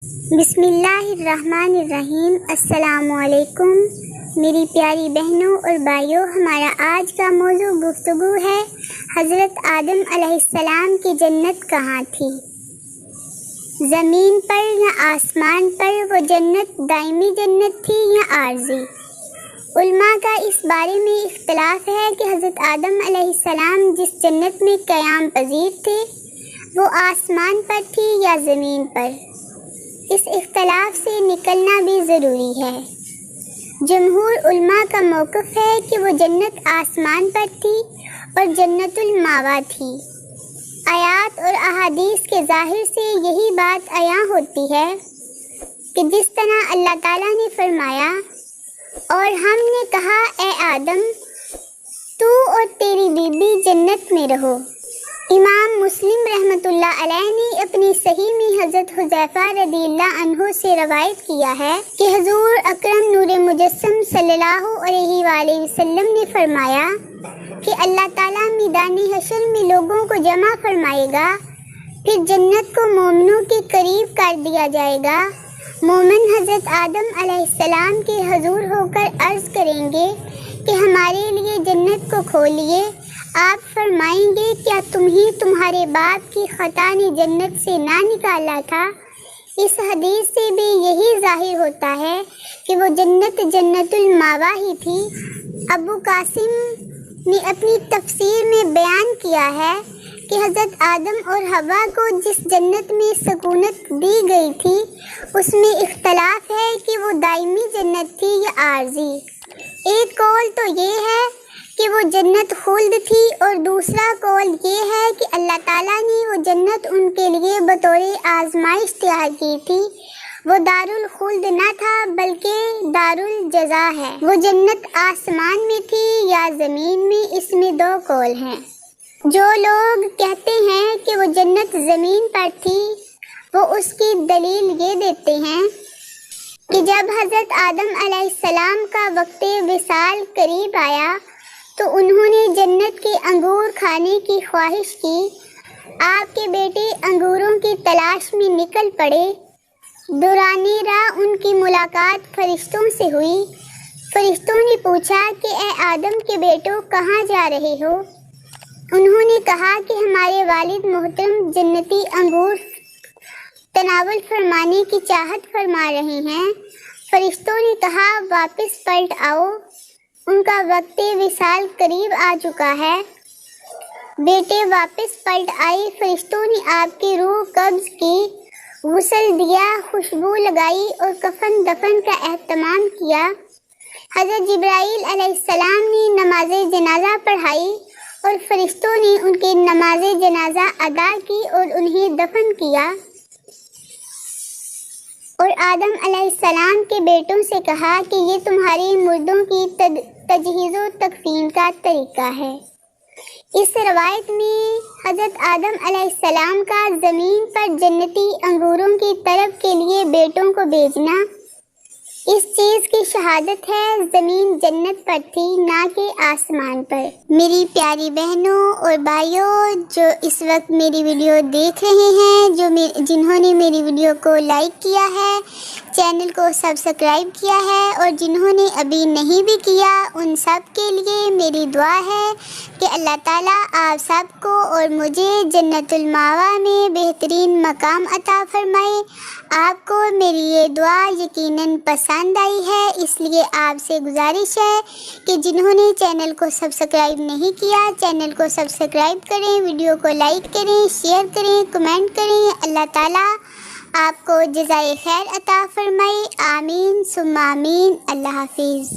بسم اللہ الرحمن الرحیم۔ السلام علیکم میری پیاری بہنوں اور بھائیوں، ہمارا آج کا موضوع گفتگو ہے حضرت آدم علیہ السلام کی جنت کہاں تھی؟ زمین پر یا آسمان پر وہ جنت دائمی جنت تھی یا عارضی؟ علماء کا اس بارے میں اختلاف ہے کہ حضرت آدم علیہ السلام جس جنت میں قیام پذیر تھے وہ آسمان پر تھی یا زمین پر۔ اس اختلاف سے نکلنا بھی ضروری ہے۔ جمہور علماء کا موقف ہے کہ وہ جنت آسمان پر تھی اور جنت المأویٰ تھی۔ آیات اور احادیث کے ظاہر سے یہی بات عیاں ہوتی ہے کہ جس طرح اللہ تعالیٰ نے فرمایا، اور ہم نے کہا اے آدم تو اور تیری بیوی جنت میں رہو۔ امام مسلم رحمۃ اللہ علیہ نے اپنی صحیح میں حضرت حذیفہ رضی اللہ عنہ سے روایت کیا ہے کہ حضور اکرم نور مجسم صلی اللہ علیہ وآلہ وسلم نے فرمایا کہ اللہ تعالیٰ میدان حشر میں لوگوں کو جمع فرمائے گا، پھر جنت کو مومنوں کے قریب کر دیا جائے گا۔ مومن حضرت آدم علیہ السلام کے حضور ہو کر عرض کریں گے کہ ہمارے لیے جنت کو کھولیے۔ آپ فرمائیں گے کیا تمہیں تمہارے باپ کی خطا نے جنت سے نہ نکالا تھا؟ اس حدیث سے بھی یہی ظاہر ہوتا ہے کہ وہ جنت جنت المأویٰ ہی تھی۔ ابو قاسم نے اپنی تفسیر میں بیان کیا ہے کہ حضرت آدم اور حوا کو جس جنت میں سکونت دی گئی تھی اس میں اختلاف ہے کہ وہ دائمی جنت تھی یا عارضی۔ ایک قول تو یہ ہے کہ وہ جنت خلد تھی اور دوسرا قول یہ ہے کہ اللہ تعالیٰ نے وہ جنت ان کے لیے بطور آزمائش تیار کی تھی۔ وہ دار الخلد نہ تھا بلکہ دار الجزا ہے۔ وہ جنت آسمان میں تھی یا زمین میں، اس میں دو قول ہیں۔ جو لوگ کہتے ہیں کہ وہ جنت زمین پر تھی وہ اس کی دلیل یہ دیتے ہیں کہ جب حضرت آدم علیہ السلام کا وقت وصال قریب آیا تو انہوں نے جنت کے انگور کھانے کی خواہش کی۔ آپ کے بیٹے انگوروں کی تلاش میں نکل پڑے۔ دوران راہ ان کی ملاقات فرشتوں سے ہوئی۔ فرشتوں نے پوچھا کہ اے آدم کے بیٹوں کہاں جا رہے ہو؟ انہوں نے کہا کہ ہمارے والد محترم جنتی انگور تناول فرمانے کی چاہت فرما رہے ہیں۔ فرشتوں نے کہا واپس پلٹ آؤ، ان کا وقت وصال قریب آ چکا ہے۔ بیٹے واپس پلٹ آئے۔ فرشتوں نے آپ کی روح قبض کی، غسل دیا، خوشبو لگائی اور کفن دفن کا اہتمام کیا۔ حضرت جبرائیل علیہ السلام نے نماز جنازہ پڑھائی اور فرشتوں نے ان کی نماز جنازہ ادا کی اور انہیں دفن کیا، اور آدم علیہ السلام کے بیٹوں سے کہا کہ یہ تمہارے مردوں کی تجہیز و تکفین کا طریقہ ہے۔ اس روایت میں حضرت آدم علیہ السلام کا زمین پر جنتی انگوروں کی طلب کے لیے بیٹوں کو بھیجنا اس چیز کی شہادت ہے زمین جنت پر تھی نہ کہ آسمان پر۔ میری پیاری بہنوں اور بھائیوں جو اس وقت میری ویڈیو دیکھ رہے ہیں، جنہوں نے میری ویڈیو کو لائک کیا ہے، چینل کو سبسکرائب کیا ہے، اور جنہوں نے ابھی نہیں بھی کیا، ان سب کے لیے میری دعا ہے کہ اللہ تعالیٰ آپ سب کو اور مجھے جنت المأویٰ میں بہترین مقام عطا فرمائے۔ آپ کو میری یہ دعا یقیناً پسند آئی ہے، اس لیے آپ سے گزارش ہے کہ جنہوں نے چینل کو سبسکرائب نہیں کیا، چینل کو سبسکرائب کریں، ویڈیو کو لائک کریں، شیئر کریں، کمنٹ کریں۔ اللہ تعالیٰ آپ کو جزائے خیر عطا فرمائے۔ آمین ثم آمین۔ اللہ حافظ۔